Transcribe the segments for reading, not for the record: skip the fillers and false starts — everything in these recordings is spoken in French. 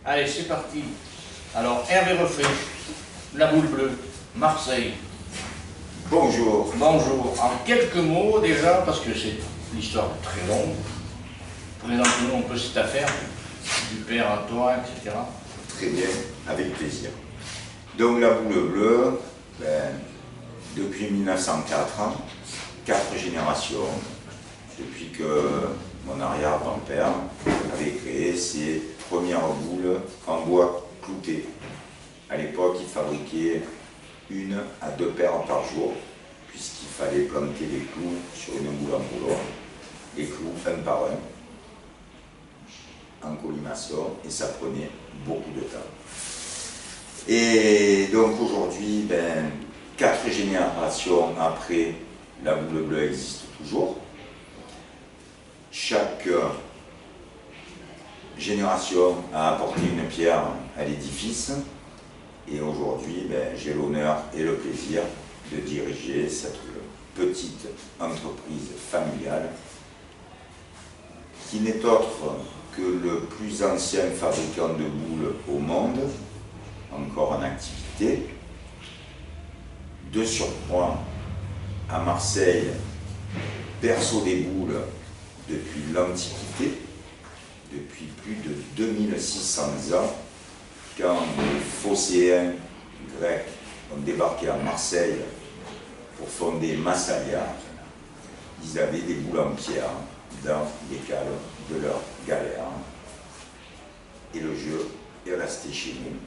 Allez, c'est parti. Alors, Hervé Refait, la boule bleue, Marseille. Bonjour. Bonjour. En quelques mots déjà, parce que c'est l'histoire très longue. Présentez-nous un peu cette affaire du père à toi, etc. Très bien, avec plaisir. Donc la boule bleue, depuis 1904, 4 générations, depuis que mon arrière-grand-père avait créé ses premières boules en bois clouté. À l'époque, il fabriquait 1 à 2 paires par jour, puisqu'il fallait planter les clous sur une boule en boulot, les clous un par un, en colimaçon, et ça prenait beaucoup de temps. Et donc aujourd'hui, 4 générations après, la boule bleue existe toujours. Chaque génération a apporté une pierre à l'édifice. Et aujourd'hui, j'ai l'honneur et le plaisir de diriger cette petite entreprise familiale qui n'est autre que le plus ancien fabricant de boules au monde, encore en activité. De surcroît, à Marseille, berceau des boules depuis l'Antiquité, depuis plus de 2600 ans, quand les phocéens grecs ont débarqué à Marseille pour fonder Massalia, ils avaient des boules en pierre dans les cales de leur galère. Et le jeu est resté chez nous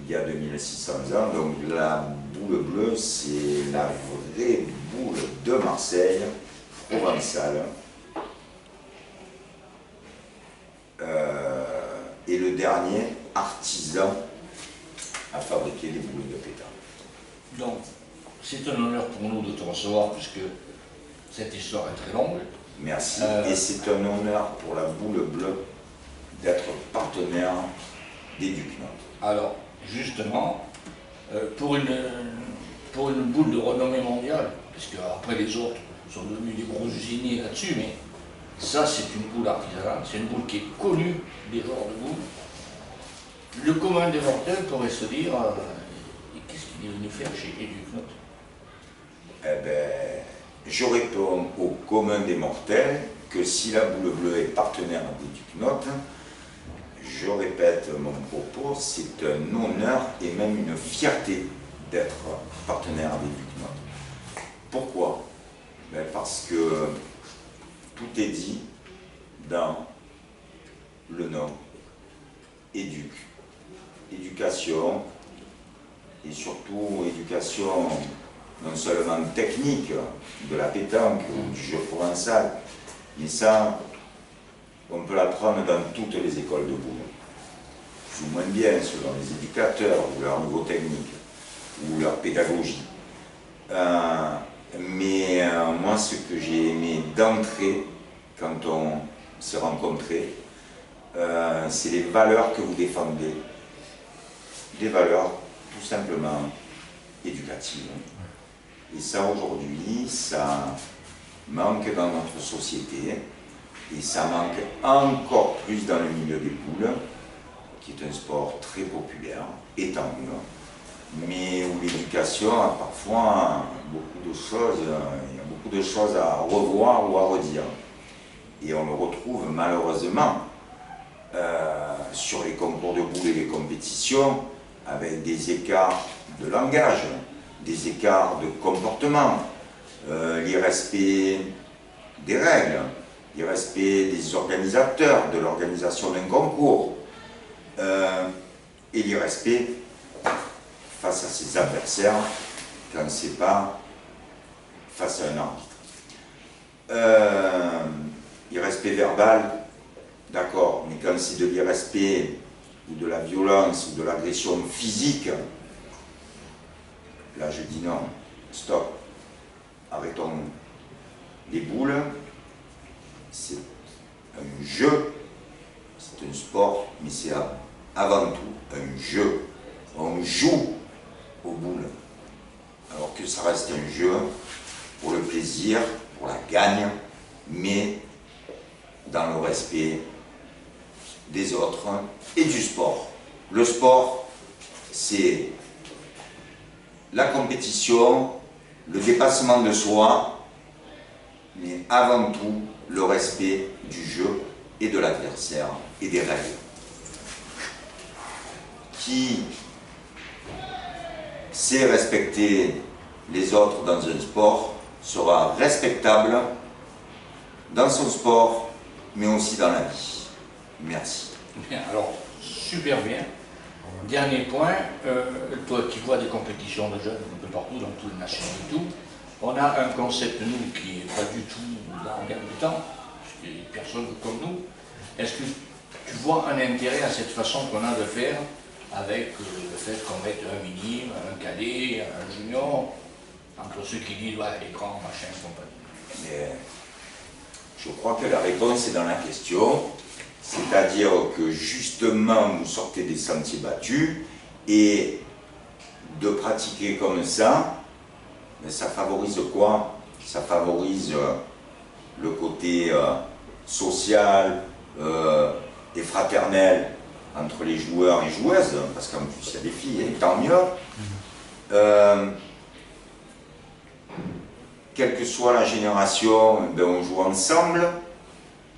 il y a 2600 ans. Donc la boule bleue, c'est la vraie boule de Marseille, provençale. Et le dernier artisan à fabriquer les boules de pétard. Donc, c'est un honneur pour nous de te recevoir, puisque cette histoire est très longue. Merci. Et c'est un honneur pour la boule bleue d'être partenaire des Ducnotes. Alors, justement, pour une boule de renommée mondiale, puisque après les autres sont devenus des gros usiniers là-dessus, mais ça c'est une boule artisanale, c'est une boule qui est connue des genres de boules. Le commun des mortels pourrait se dire, qu'est-ce qu'il est venu faire chez les Ducnotes? Je réponds au commun des mortels que si la boule bleue est partenaire des Ducnotes, je répète mon propos, c'est un honneur et même une fierté d'être partenaire des Ducnotes. Pourquoi? Parce que tout est dit dans le nom éduc. Éducation, et surtout éducation non seulement technique de la pétanque ou du jeu provençal, mais ça, on peut l'apprendre dans toutes les écoles de boules, plus ou moins bien selon les éducateurs ou leur niveau technique ou leur pédagogie. Mais moi, ce que j'ai aimé d'entrée quand on s'est rencontrés, c'est les valeurs que vous défendez, des valeurs tout simplement éducatives. Et ça, aujourd'hui, ça manque dans notre société, et ça manque encore plus dans le milieu des boules, qui est un sport très populaire, et tant mieux, mais où l'éducation a parfois beaucoup de choses, il y a beaucoup de choses à revoir ou à redire. Et on le retrouve malheureusement sur les concours de boules et les compétitions, avec des écarts de langage, des écarts de comportement, l'irrespect des règles, l'irrespect des organisateurs, de l'organisation d'un concours, et l'irrespect face à ses adversaires quand c'est pas face à un arbitre. Irrespect verbal, d'accord, mais quand c'est de l'irrespect ou de la violence ou de l'agression physique, là je dis non, stop, arrêtons les boules, c'est un jeu, c'est un sport, mais c'est avant tout un jeu. On joue aux boules, alors que ça reste un jeu pour le plaisir, pour la gagne, mais dans le respect des autres et du sport. Le sport, c'est la compétition, le dépassement de soi, mais avant tout le respect du jeu et de l'adversaire et des règles. Qui sait respecter les autres dans un sport sera respectable dans son sport, mais aussi dans la vie. Merci. Bien, alors, super bien. Dernier point, toi qui vois des compétitions de jeunes un peu partout, dans toutes les nations et tout, on a un concept, nous, qui n'est pas du tout dans le gain du temps, parce qu'il y a personne comme nous. Est-ce que tu vois un intérêt à cette façon qu'on a de faire avec le fait qu'on mette un minime, un cadet, un junior, entre ceux qui disent ouais, les grands, machin, compagnie. Mais je crois que la réponse est dans la question, c'est-à-dire que justement vous sortez des sentiers battus et de pratiquer comme ça, mais ça favorise quoi? Ça favorise le côté social et fraternel entre les joueurs et joueuses, parce qu'en plus il y a des filles, et tant mieux. Quelle que soit la génération, ben on joue ensemble.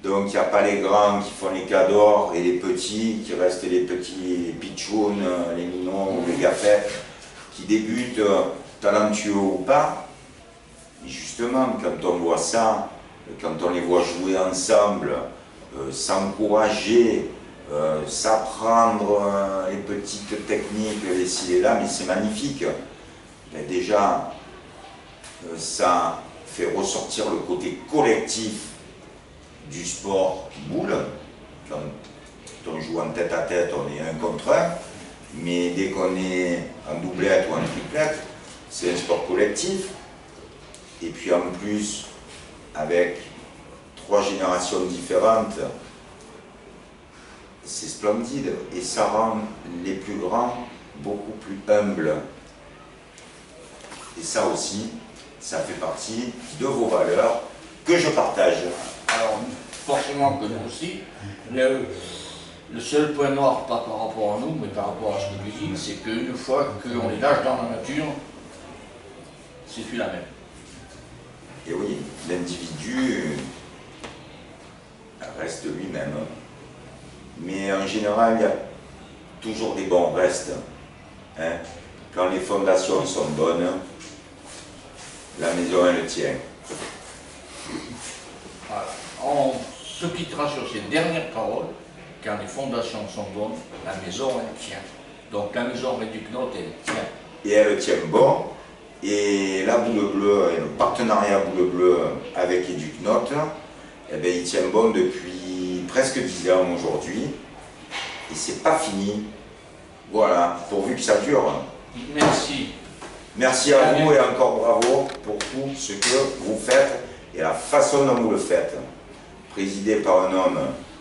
Donc il n'y a pas les grands qui font les cadors et les petits qui restent les petits pitchouns, les minons ou les gaffettes qui débutent, talentueux ou pas. Et justement, quand on voit ça, quand on les voit jouer ensemble, s'encourager, s'apprendre les petites techniques, les ci et là, mais c'est magnifique. Mais déjà, ça fait ressortir le côté collectif du sport boule. Quand on joue en tête à tête, on est un contre un, mais dès qu'on est en doublette ou en triplette, c'est un sport collectif. Et puis en plus, avec 3 générations différentes, c'est splendide et ça rend les plus grands beaucoup plus humbles. Et ça aussi, ça fait partie de vos valeurs que je partage. Alors, forcément que nous aussi, le seul point noir, pas par rapport à nous, mais par rapport à ce que tu dis, c'est qu'une fois qu'on les lâche dans la nature, c'est plus la même. Et oui, l'individu reste lui-même. Mais en général, il y a toujours des bons restes. Hein. Quand les fondations sont bonnes, la maison elle tient. Voilà. On se quittera sur ces dernières paroles. Quand les fondations sont bonnes, la maison elle tient. Donc la maison Réducnote elle tient. Et elle tient bon. Et la boule bleue et le partenariat boule bleue avec Educnote, eh bien, il tient bon depuis presque 10 ans aujourd'hui. Et c'est pas fini. Voilà, pourvu que ça dure. Merci. Merci à vous et encore bravo pour tout ce que vous faites et la façon dont vous le faites. Présidé par un homme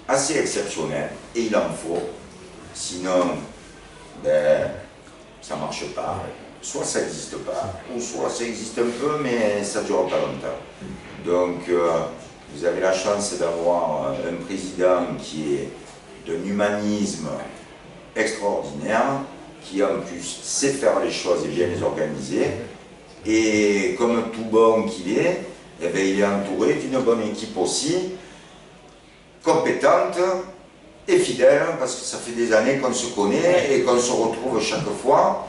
assez exceptionnel, et il en faut. Sinon, ben, ça ne marche pas. Soit ça n'existe pas, ou soit ça existe un peu, mais ça ne dure pas longtemps. Donc, vous avez la chance d'avoir un président qui est d'un humanisme extraordinaire, qui en plus sait faire les choses et bien les organiser. Et comme tout bon qu'il est, eh bien, il est entouré d'une bonne équipe aussi, compétente et fidèle, parce que ça fait des années qu'on se connaît et qu'on se retrouve chaque fois.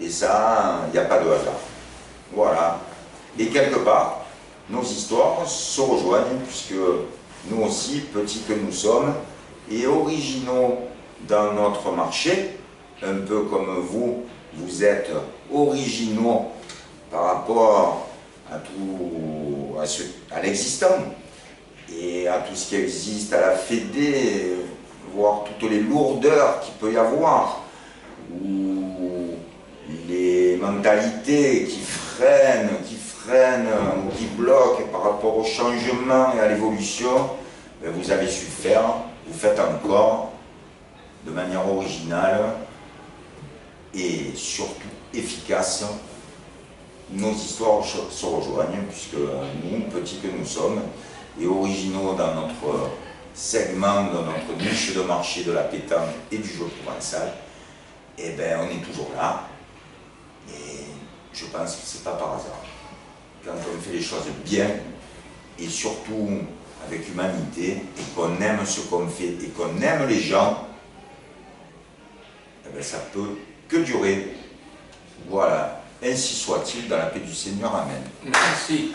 Et ça, il n'y a pas de hasard. Voilà. Et quelque part, nos histoires se rejoignent, puisque nous aussi, petits que nous sommes, et originaux dans notre marché, un peu comme vous, vous êtes originaux par rapport à tout, à l'existant, et à tout ce qui existe, à la Fédé, voir toutes les lourdeurs qu'il peut y avoir, ou les mentalités qui freinent ou qui bloquent par rapport au changement et à l'évolution, vous avez su faire, vous faites encore de manière originale et surtout efficace. Nos histoires se rejoignent puisque nous, petits que nous sommes, et originaux dans notre segment de notre niche de marché de la pétanque et du jeu provençal, eh bien on est toujours là. Et je pense que c'est pas par hasard. Quand on fait les choses bien, et surtout avec humanité, et qu'on aime ce qu'on fait, et qu'on aime les gens, eh bien ça peut que durer. Voilà, ainsi soit-il, dans la paix du Seigneur, Amen. Merci.